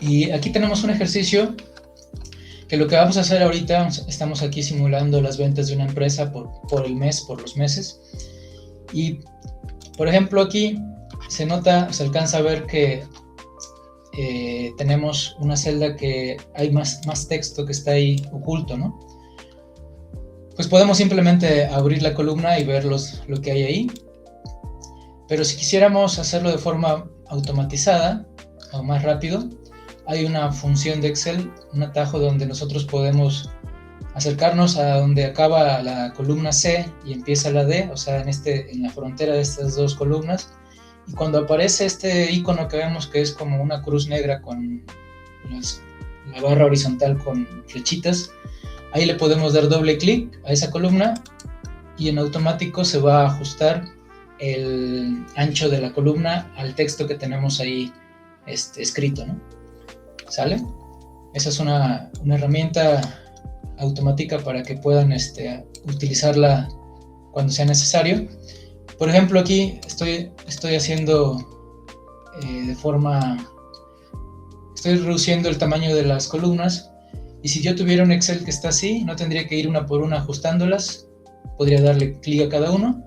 Y aquí tenemos un ejercicio que lo que vamos a hacer ahorita, estamos aquí simulando las ventas de una empresa por el mes, por los meses. Y, por ejemplo, aquí se alcanza a ver que tenemos una celda que hay más texto que está ahí oculto, ¿no? Pues podemos simplemente abrir la columna y ver lo que hay ahí. Pero si quisiéramos hacerlo de forma automatizada o más rápido, hay una función de Excel, un atajo donde nosotros podemos acercarnos a donde acaba la columna C y empieza la D, o sea, en la frontera de estas dos columnas. Y cuando aparece este icono que vemos que es como una cruz negra con la barra horizontal con flechitas, ahí le podemos dar doble clic a esa columna y en automático se va a ajustar el ancho de la columna al texto que tenemos ahí escrito, ¿no? ¿Sale? Esa es una herramienta automática para que puedan utilizarla cuando sea necesario. Por ejemplo, aquí estoy haciendo estoy reduciendo el tamaño de las columnas, y si yo tuviera un Excel que está así, no tendría que ir una por una ajustándolas, podría darle clic a cada uno,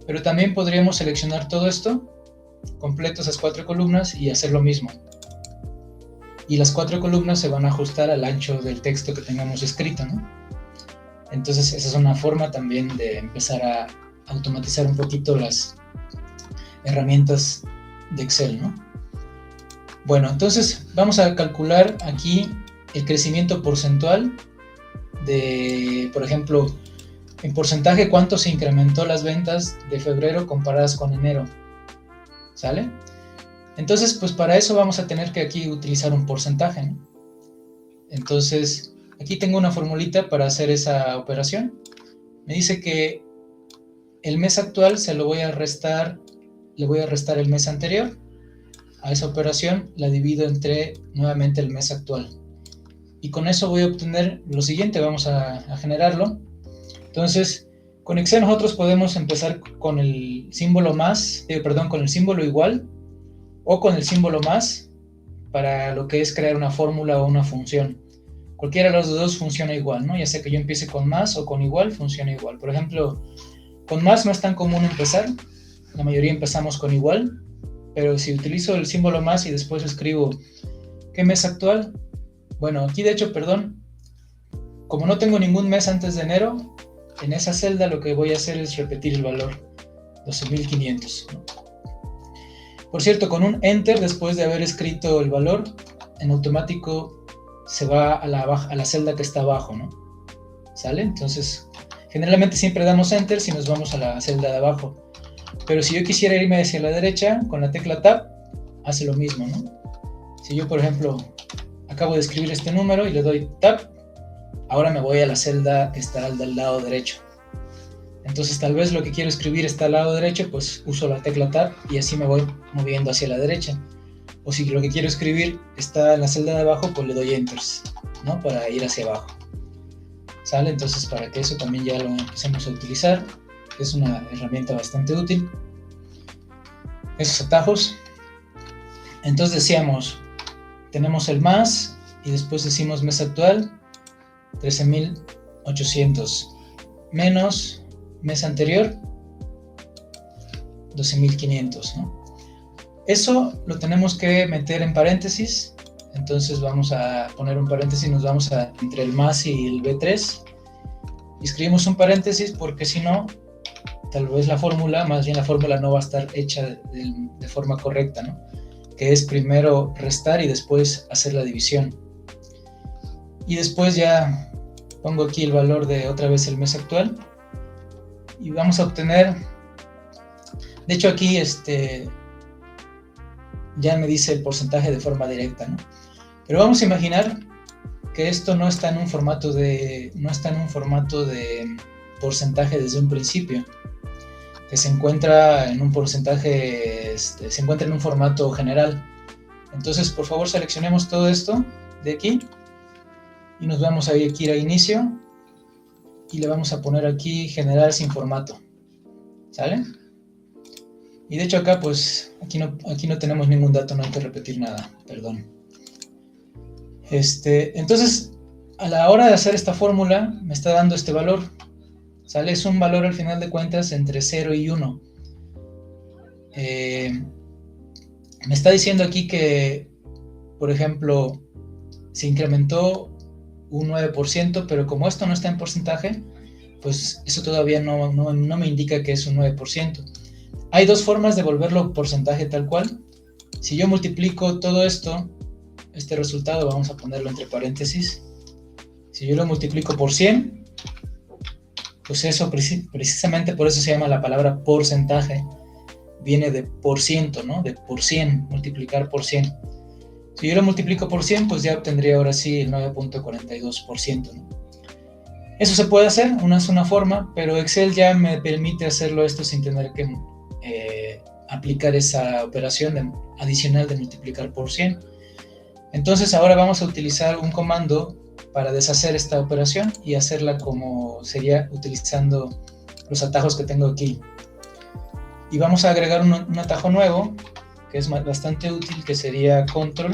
pero también podríamos seleccionar todo esto, completo esas 4 columnas y hacer lo mismo. Y las 4 columnas se van a ajustar al ancho del texto que tengamos escrito, ¿no? Entonces esa es una forma también de empezar a automatizar un poquito las herramientas de Excel, ¿no? Bueno, entonces vamos a calcular aquí el crecimiento porcentual de, por ejemplo, en porcentaje cuánto se incrementó las ventas de febrero comparadas con enero, ¿sale? Entonces, pues para eso vamos a tener que aquí utilizar un porcentaje, ¿no? Entonces, aquí tengo una formulita para hacer esa operación. Me dice que el mes actual le voy a restar el mes anterior. A esa operación la divido entre nuevamente el mes actual. Y con eso voy a obtener lo siguiente, vamos a generarlo. Entonces, con Excel nosotros podemos empezar con el símbolo con el símbolo igual o con el símbolo más para lo que es crear una fórmula o una función. Cualquiera de los dos funciona igual, ¿no? Ya sea que yo empiece con más o con igual, funciona igual. Por ejemplo, con más no es tan común empezar, la mayoría empezamos con igual, pero si utilizo el símbolo más y después escribo ¿qué mes actual? Bueno, aquí de hecho, como no tengo ningún mes antes de enero, en esa celda lo que voy a hacer es repetir el valor, 12.500, ¿no? Por cierto, con un Enter, después de haber escrito el valor, en automático se va a la celda que está abajo, ¿no? ¿Sale? Entonces, generalmente siempre damos Enter si nos vamos a la celda de abajo. Pero si yo quisiera irme hacia la derecha, con la tecla Tab, hace lo mismo, ¿no? Si yo, por ejemplo, acabo de escribir este número y le doy Tab, ahora me voy a la celda que está del lado derecho. Entonces tal vez lo que quiero escribir está al lado derecho, pues uso la tecla Tab y así me voy moviendo hacia la derecha. O si lo que quiero escribir está en la celda de abajo, pues le doy Enters, ¿no? Para ir hacia abajo. ¿Sale? Entonces para que eso también ya lo empecemos a utilizar, es una herramienta bastante útil. Esos atajos. Entonces decíamos, tenemos el más y después decimos mes actual, 13.800 menos mes anterior, 12.500, ¿no? Eso lo tenemos que meter en paréntesis, entonces vamos a poner un paréntesis, nos vamos entre el más y el B3, y escribimos un paréntesis porque si no, tal vez la fórmula no va a estar hecha de forma correcta, ¿no? Que es primero restar y después hacer la división. Y después ya pongo aquí el valor de otra vez el mes actual y vamos a obtener, de hecho aquí ya me dice el porcentaje de forma directa, ¿no? Pero vamos a imaginar que esto no está en un formato de porcentaje desde un principio, que se encuentra en un porcentaje, se encuentra en un formato general. Entonces, por favor, seleccionemos todo esto de aquí y nos vamos a ir a inicio y le vamos a poner aquí generar sin formato, ¿sale? Y de hecho acá, pues, aquí no tenemos ningún dato, no hay que repetir nada, perdón. Entonces, a la hora de hacer esta fórmula, me está dando este valor. ¿Sale? Es un valor al final de cuentas entre 0 y 1. Me está diciendo aquí que, por ejemplo, se incrementó un 9%, pero como esto no está en porcentaje, pues eso todavía no me indica que es un 9%. Hay dos formas de volverlo porcentaje tal cual. Si yo multiplico todo esto, este resultado, vamos a ponerlo entre paréntesis, si yo lo multiplico por 100, pues eso precisamente por eso se llama la palabra porcentaje, viene de por ciento, ¿no? De por 100, multiplicar por 100. Si yo lo multiplico por 100, pues ya obtendría ahora sí el 9.42%, ¿no? Eso se puede hacer, es una forma, pero Excel ya me permite hacerlo esto sin tener que aplicar esa operación adicional de multiplicar por 100. Entonces ahora vamos a utilizar un comando para deshacer esta operación y hacerla como sería utilizando los atajos que tengo aquí. Y vamos a agregar un atajo nuevo que es bastante útil, que sería control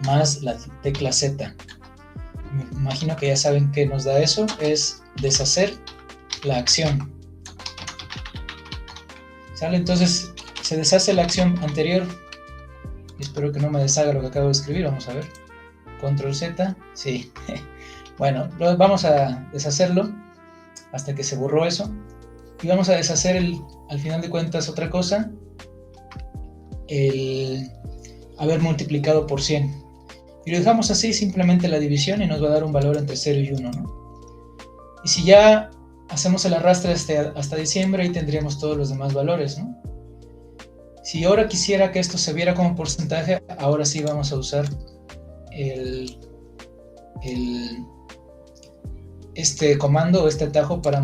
más la tecla Z. Me imagino que ya saben que nos da eso, es deshacer la acción. ¿Sale? Entonces se deshace la acción anterior. Espero que no me deshaga lo que acabo de escribir, vamos a ver. Control Z, sí. Bueno, vamos a deshacerlo hasta que se borró eso. Y vamos a deshacer al final de cuentas otra cosa, el haber multiplicado por 100. Y lo dejamos así, simplemente la división, y nos va a dar un valor entre 0 y 1, ¿no? Y si ya hacemos el arrastre hasta diciembre, ahí tendríamos todos los demás valores, ¿no? Si ahora quisiera que esto se viera como porcentaje, ahora sí vamos a usar este comando o este atajo para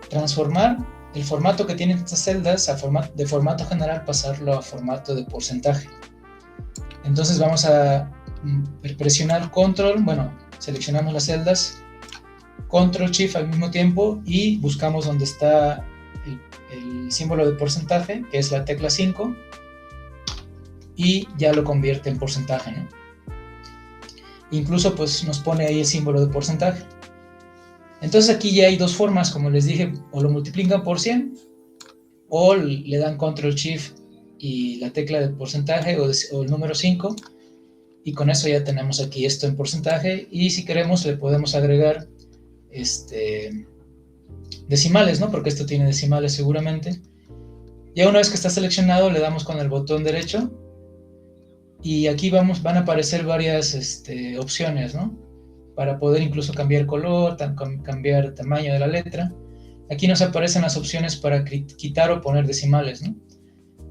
transformar el formato que tienen estas celdas de formato general, pasarlo a formato de porcentaje. Entonces vamos a presionar control, seleccionamos las celdas, control shift al mismo tiempo y buscamos donde está el símbolo de porcentaje, que es la tecla 5, y ya lo convierte en porcentaje, ¿no? Incluso pues nos pone ahí el símbolo de porcentaje. Entonces aquí ya hay dos formas, como les dije, o lo multiplican por 100 o le dan control shift y la tecla de porcentaje o el número 5, y con eso ya tenemos aquí esto en porcentaje. Y si queremos le podemos agregar decimales, ¿no? Porque esto tiene decimales seguramente. Ya una vez que está seleccionado, le damos con el botón derecho y aquí van a aparecer varias opciones, ¿no? Para poder incluso cambiar color, cambiar tamaño de la letra. Aquí nos aparecen las opciones para quitar o poner decimales, ¿no?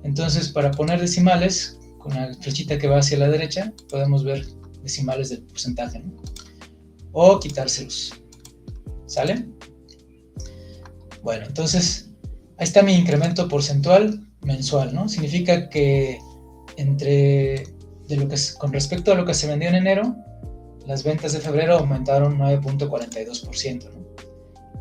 Entonces, para poner decimales, con la flechita que va hacia la derecha, podemos ver decimales del porcentaje, ¿no? O quitárselos. ¿Sale? Bueno, entonces, ahí está mi incremento porcentual mensual, ¿no? Significa que con respecto a lo que se vendió en enero, las ventas de febrero aumentaron 9.42%, ¿no?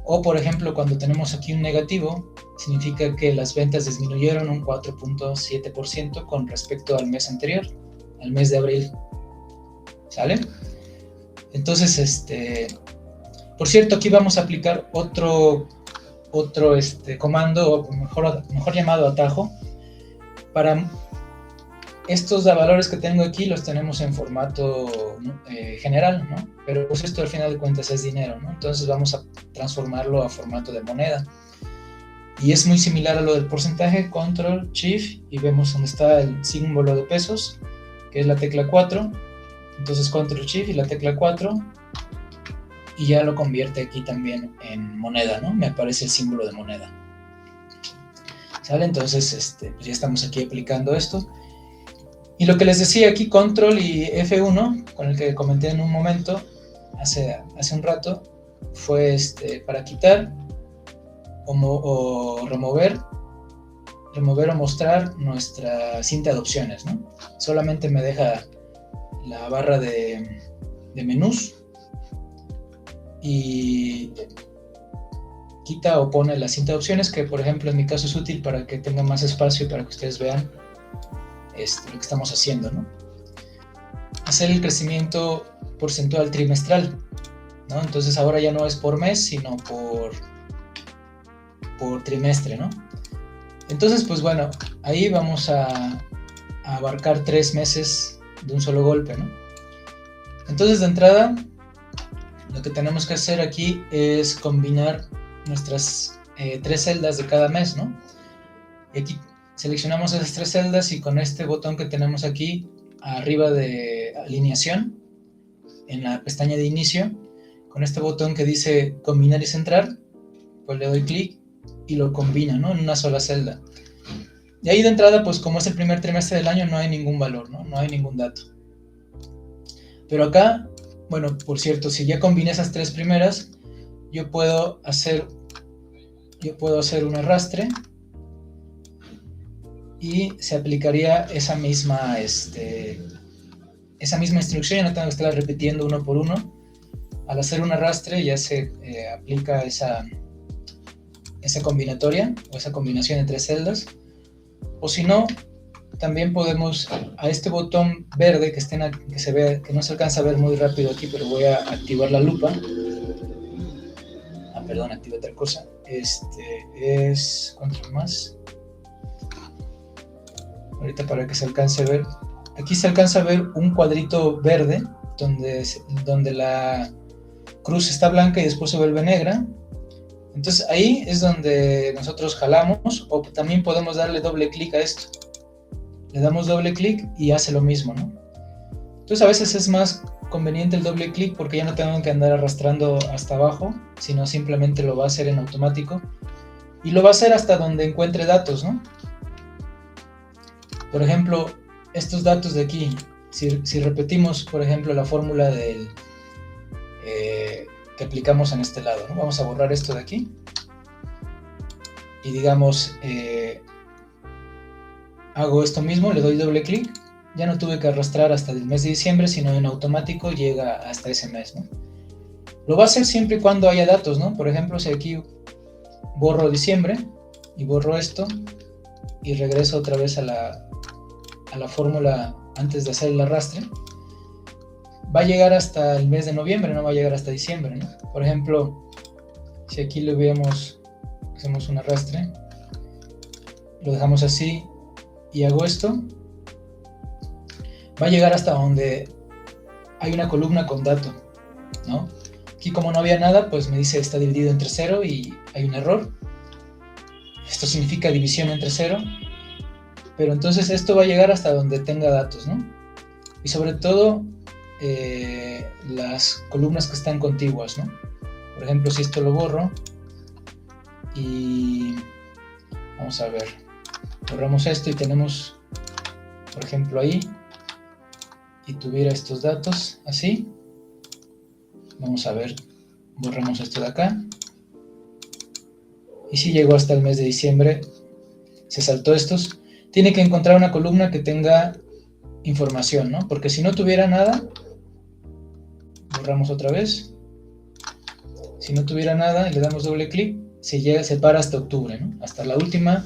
O, por ejemplo, cuando tenemos aquí un negativo, significa que las ventas disminuyeron un 4.7% con respecto al mes anterior, al mes de abril. ¿Sale? Entonces, por cierto, aquí vamos a aplicar otro comando, o mejor llamado atajo. Para estos valores que tengo aquí los tenemos en formato general, ¿no? Pero pues esto al final de cuentas es dinero, ¿no? Entonces vamos a transformarlo a formato de moneda. Y es muy similar a lo del porcentaje, control, shift, y vemos donde está el símbolo de pesos, que es la tecla 4. Entonces control, shift y la tecla 4, y ya lo convierte aquí también en moneda, ¿no? Me aparece el símbolo de moneda. ¿Sale? Entonces, pues ya estamos aquí aplicando esto. Y lo que les decía aquí, control y F1, con el que comenté en un momento, hace un rato, fue para quitar o remover o mostrar nuestra cinta de opciones, ¿no? Solamente me deja la barra de menús y quita o pone la cinta de opciones, que por ejemplo en mi caso es útil para que tenga más espacio y para que ustedes vean lo que estamos haciendo, ¿no? hacer el crecimiento porcentual trimestral, ¿no? Entonces ahora ya no es por mes, sino por trimestre, ¿no? Entonces, pues bueno, ahí vamos a abarcar 3 meses de un solo golpe, ¿no? Entonces, de entrada, lo que tenemos que hacer aquí es combinar nuestras 3 celdas de cada mes, ¿no? Y aquí seleccionamos esas 3 celdas y con este botón que tenemos aquí arriba de alineación, en la pestaña de inicio, con este botón que dice combinar y centrar, pues le doy clic y lo combina, ¿no? En una sola celda. Y ahí de entrada, pues como es el primer trimestre del año, no hay ningún valor, ¿no? No hay ningún dato. Pero acá, bueno, por cierto, si ya combiné esas 3 primeras, yo puedo hacer un arrastre y se aplicaría esa misma instrucción, ya no tengo que estar repitiendo uno por uno. Al hacer un arrastre ya se aplica esa combinatoria o esa combinación entre celdas. O si no, también podemos a este botón verde que se ve, que no se alcanza a ver muy rápido aquí, pero voy a activar la lupa. Perdón, activé otra cosa. Es control más. Ahorita para que se alcance a ver. Aquí se alcanza a ver un cuadrito verde donde la cruz está blanca y después se vuelve negra. Entonces ahí es donde nosotros jalamos, o también podemos darle doble clic a esto. Le damos doble clic y hace lo mismo, ¿no? Entonces a veces es más conveniente el doble clic porque ya no tengo que andar arrastrando hasta abajo, sino simplemente lo va a hacer en automático. Y lo va a hacer hasta donde encuentre datos, ¿no? Por ejemplo, estos datos de aquí, si repetimos, por ejemplo, la fórmula que aplicamos en este lado, ¿no? Vamos a borrar esto de aquí y digamos hago esto mismo, le doy doble clic, ya no tuve que arrastrar hasta el mes de diciembre, sino en automático llega hasta ese mes, ¿no? Lo va a hacer siempre y cuando haya datos, ¿no? Por ejemplo, si aquí borro diciembre y borro esto y regreso otra vez a la fórmula antes de hacer el arrastre, va a llegar hasta el mes de noviembre, no va a llegar hasta diciembre, ¿no? Por ejemplo, si aquí le hacemos un arrastre, lo dejamos así y hago esto, va a llegar hasta donde hay una columna con dato, ¿no? Aquí como no había nada, pues me dice está dividido entre 0 y hay un error. Esto significa división entre 0, pero entonces esto va a llegar hasta donde tenga datos, ¿no? Y sobre todo las columnas que están contiguas, ¿no? Por ejemplo, si esto lo borro y vamos a ver, borramos esto y tenemos, por ejemplo, ahí, y tuviera estos datos así, vamos a ver, borramos esto de acá, y si llegó hasta el mes de diciembre, se saltó estos, tiene que encontrar una columna que tenga información, ¿no? Porque si no tuviera nada, borramos otra vez, si no tuviera nada y le damos doble clic, se para hasta octubre, ¿no? Hasta la última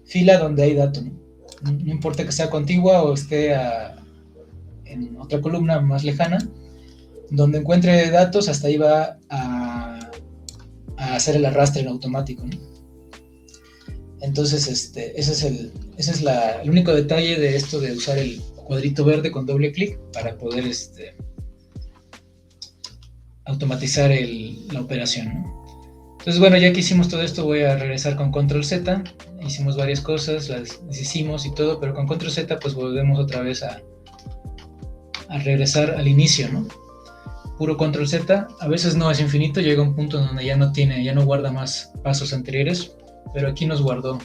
fila donde hay dato, ¿no? No importa que sea contigua o esté en otra columna más lejana, donde encuentre datos, hasta ahí va a hacer el arrastre en automático, ¿no? Entonces, ese es el único detalle de esto de usar el cuadrito verde con doble clic para poder automatizar la operación, ¿no? Entonces, bueno, ya que hicimos todo esto, voy a regresar con control Z. Hicimos varias cosas, las deshicimos y todo, pero con control Z pues volvemos otra vez a regresar al inicio, ¿no? Puro control Z, a veces no es infinito, llega un punto donde ya no guarda más pasos anteriores, pero aquí nos guardó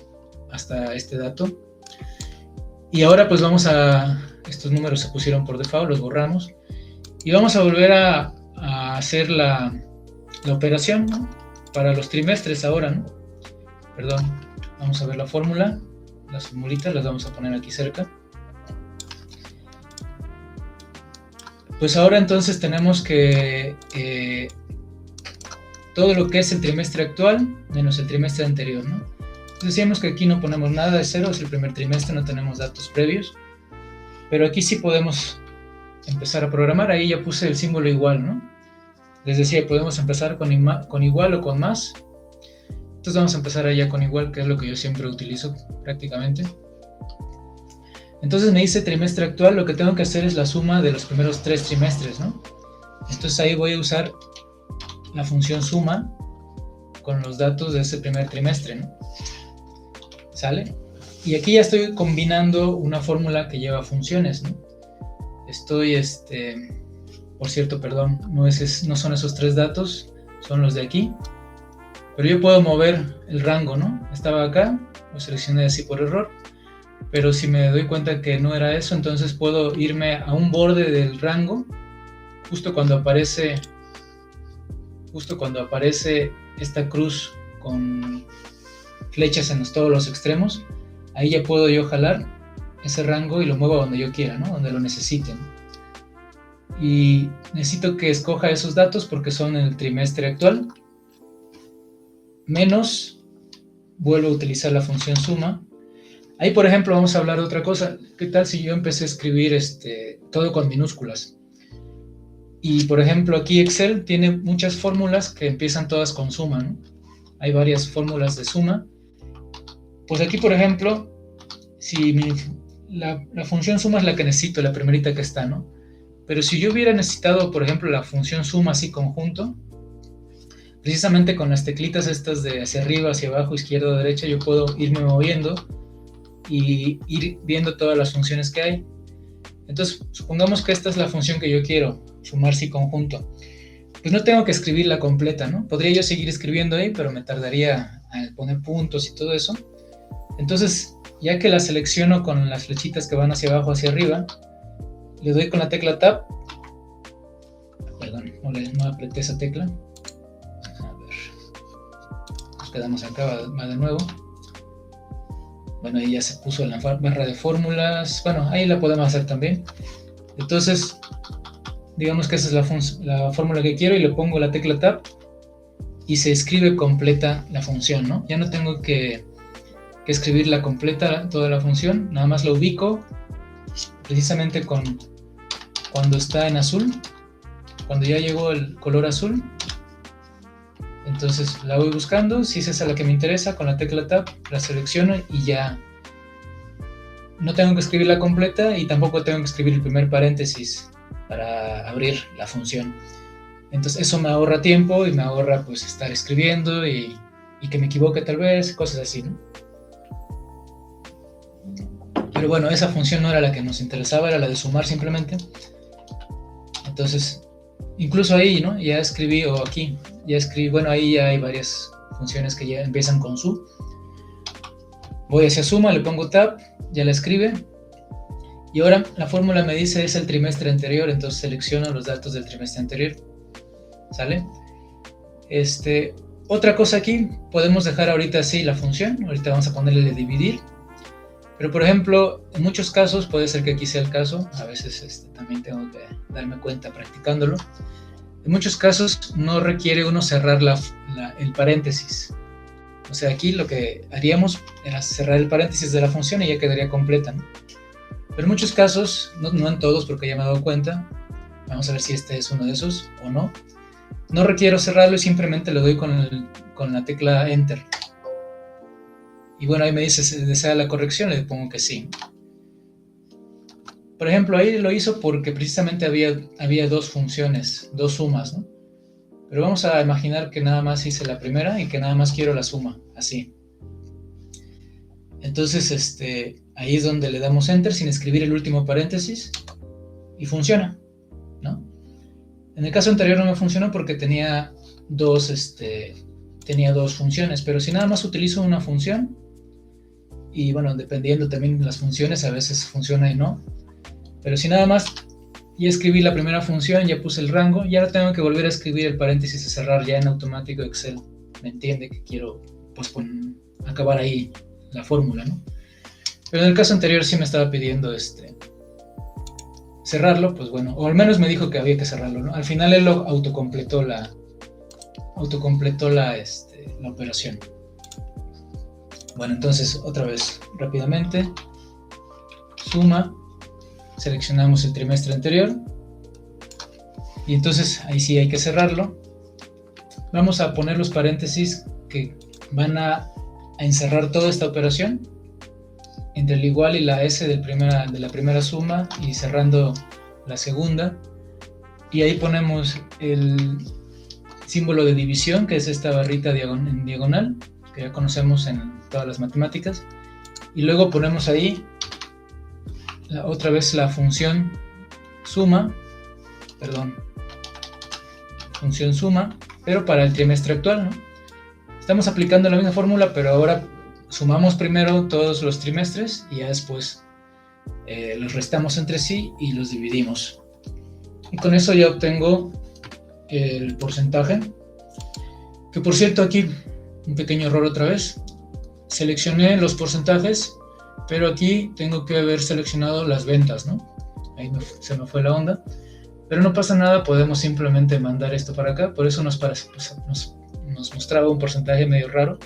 hasta este dato. Y ahora pues estos números se pusieron por default, los borramos, y vamos a volver a hacer la operación, ¿no? Para los trimestres ahora, ¿no? Perdón, vamos a ver la fórmula, las formulitas las vamos a poner aquí cerca. Pues ahora entonces tenemos que todo lo que es el trimestre actual menos el trimestre anterior, ¿no? Decíamos que aquí no ponemos nada de 0, es el primer trimestre, no tenemos datos previos, pero aquí sí podemos empezar a programar. Ahí ya puse el símbolo igual, ¿no? Les decía, podemos empezar con igual o con más. Entonces vamos a empezar allá con igual, que es lo que yo siempre utilizo prácticamente. Entonces me dice trimestre actual, lo que tengo que hacer es la suma de los primeros 3 trimestres, ¿no? Entonces ahí voy a usar la función suma con los datos de ese primer trimestre, ¿no? ¿Sale? Y aquí ya estoy combinando una fórmula que lleva funciones, ¿no? Estoy, por cierto, perdón, no son esos 3 datos, son los de aquí. Pero yo puedo mover el rango, ¿no? Estaba acá, lo seleccioné así por error. Pero si me doy cuenta que no era eso, entonces puedo irme a un borde del rango, justo cuando aparece esta cruz con flechas en todos los extremos. Ahí ya puedo yo jalar ese rango y lo muevo a donde yo quiera, ¿no? Donde lo necesiten. Y necesito que escoja esos datos porque son el trimestre actual. Menos, vuelvo a utilizar la función suma. Ahí, por ejemplo, vamos a hablar de otra cosa. ¿Qué tal si yo empecé a escribir todo con minúsculas? Y, por ejemplo, aquí Excel tiene muchas fórmulas que empiezan todas con suma, ¿no? Hay varias fórmulas de suma. Pues aquí, por ejemplo, si la función suma es la que necesito, la primerita que está, ¿no? Pero si yo hubiera necesitado, por ejemplo, la función suma así conjunto, precisamente con las teclitas estas de hacia arriba, hacia abajo, izquierda o derecha, yo puedo irme moviendo y ir viendo todas las funciones que hay. Entonces, supongamos que esta es la función que yo quiero, sumar si conjunto. Pues no tengo que escribirla completa, ¿no? Podría yo seguir escribiendo ahí, pero me tardaría al poner puntos y todo eso. Entonces, ya que la selecciono con las flechitas que van hacia abajo, hacia arriba, le doy con la tecla Tab. Perdón, no apreté esa tecla. A ver. Nos quedamos acá, va de nuevo. Bueno, ahí ya se puso en la barra de fórmulas. Bueno, ahí la podemos hacer también. Entonces, digamos que esa es la fórmula que quiero y le pongo la tecla Tab y se escribe completa la función, ¿no? Ya no tengo que escribirla completa, toda la función, nada más la ubico precisamente cuando está en azul, cuando ya llegó el color azul. Entonces la voy buscando, si es esa la que me interesa, con la tecla Tab la selecciono y ya no tengo que escribirla completa y tampoco tengo que escribir el primer paréntesis para abrir la función. Entonces eso me ahorra tiempo y me ahorra pues estar escribiendo y que me equivoque tal vez, cosas así, ¿no? Pero bueno, esa función no era la que nos interesaba, era la de sumar simplemente. Entonces, incluso ahí, ¿no? Ya escribí, o aquí, ya escribí, bueno, ahí ya hay varias funciones que ya empiezan con su. Voy hacia suma, le pongo tab, ya la escribe. Y ahora la fórmula me dice es el trimestre anterior, entonces selecciono los datos del trimestre anterior. ¿Sale? Otra cosa aquí, podemos dejar ahorita así la función, ahorita vamos a ponerle de dividir. Pero por ejemplo, en muchos casos, puede ser que aquí sea el caso, a veces también tengo que darme cuenta practicándolo. En muchos casos no requiere uno cerrar el paréntesis. O sea, aquí lo que haríamos era cerrar el paréntesis de la función y ya quedaría completa, ¿no? Pero en muchos casos, no en todos porque ya me he dado cuenta, vamos a ver si este es uno de esos o no. No requiero cerrarlo y simplemente le doy con la tecla Enter. Y bueno, ahí me dice si desea la corrección, le pongo que sí. Por ejemplo, ahí lo hizo porque precisamente había dos funciones, dos sumas, ¿no? Pero vamos a imaginar que nada más hice la primera y que nada más quiero la suma, así. Entonces, ahí es donde le damos Enter sin escribir el último paréntesis y funciona, ¿no? En el caso anterior no me funcionó porque tenía dos funciones, pero si nada más utilizo una función, y bueno, dependiendo también de las funciones, a veces funciona y no, pero si nada más ya escribí la primera función, ya puse el rango, ya no tengo que volver a escribir el paréntesis y cerrar, ya en automático Excel me entiende que quiero pues acabar ahí la fórmula, ¿no? Pero en el caso anterior sí me estaba pidiendo cerrarlo, pues bueno, o al menos me dijo que había que cerrarlo, ¿no? Al final él lo autocompletó la operación. Bueno, entonces otra vez rápidamente, suma, seleccionamos el trimestre anterior Y entonces ahí sí hay que cerrarlo. Vamos a poner los paréntesis que van a encerrar toda esta operación entre el igual y la S de la primera suma y cerrando la segunda. Y ahí ponemos el símbolo de división, que es esta barrita en diagonal, que ya conocemos en todas las matemáticas. Y luego ponemos ahí otra vez la función suma, función suma, pero para el trimestre actual, ¿no? Estamos aplicando la misma fórmula, pero ahora sumamos primero todos los trimestres y ya después los restamos entre sí y los dividimos. Y con eso ya obtengo el porcentaje, que por cierto aquí un pequeño error otra vez. Seleccioné los porcentajes, pero aquí tengo que haber seleccionado las ventas, ¿no? Ahí se me fue la onda. Pero no pasa nada, podemos simplemente mandar esto para acá. Por eso nos mostraba un porcentaje medio raro.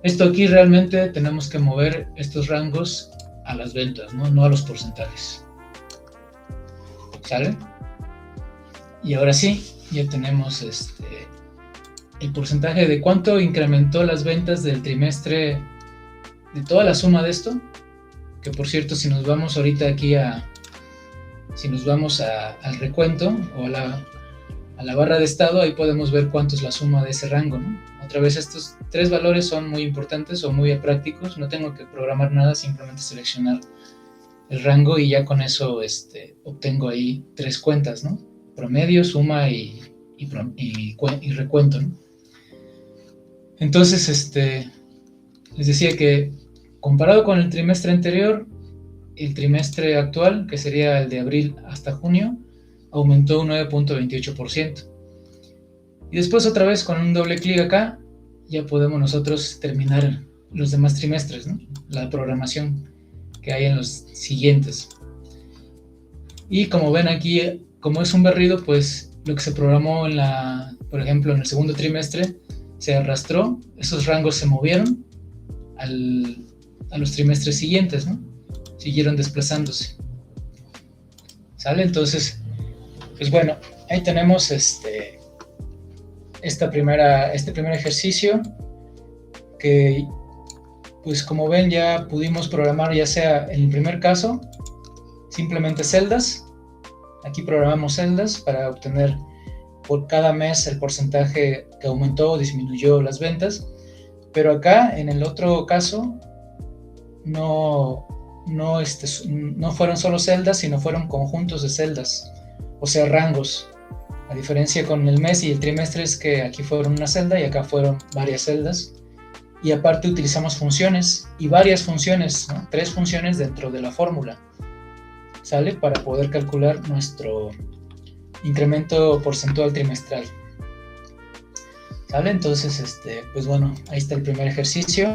Esto aquí realmente tenemos que mover estos rangos a las ventas, no a los porcentajes. ¿Sale? Y ahora sí, ya tenemos el porcentaje de cuánto incrementó las ventas del trimestre, de toda la suma de esto. Que por cierto, si nos vamos ahorita aquí al recuento o a la barra de estado, ahí podemos ver cuánto es la suma de ese rango, ¿no? Otra vez, estos tres valores son muy importantes o muy prácticos. No tengo que programar nada, simplemente seleccionar el rango y ya con eso obtengo ahí tres cuentas, ¿no? Promedio, suma y recuento, ¿no? Entonces, les decía que comparado con el trimestre anterior, el trimestre actual, que sería el de abril hasta junio, aumentó un 9.28%. Y después otra vez con un doble clic acá, ya podemos nosotros terminar los demás trimestres, ¿no? La programación que hay en los siguientes. Y como ven aquí, como es un barrido, pues lo que se programó por ejemplo, en el segundo trimestre, se arrastró, esos rangos se movieron a los trimestres siguientes, ¿no? Siguieron desplazándose. ¿Sale? Entonces, pues bueno, ahí tenemos este primer ejercicio que, pues como ven, ya pudimos programar, ya sea en el primer caso, simplemente celdas. Aquí programamos celdas para obtener por cada mes el porcentaje que aumentó o disminuyó las ventas. Pero acá, en el otro caso, no fueron solo celdas, sino fueron conjuntos de celdas, o sea, rangos. La diferencia con el mes y el trimestre es que aquí fueron una celda y acá fueron varias celdas. Y aparte utilizamos funciones y varias funciones, ¿no? 3 funciones dentro de la fórmula, ¿sale? Para poder calcular nuestro incremento porcentual trimestral. ¿Sale? Entonces, pues bueno, ahí está el primer ejercicio.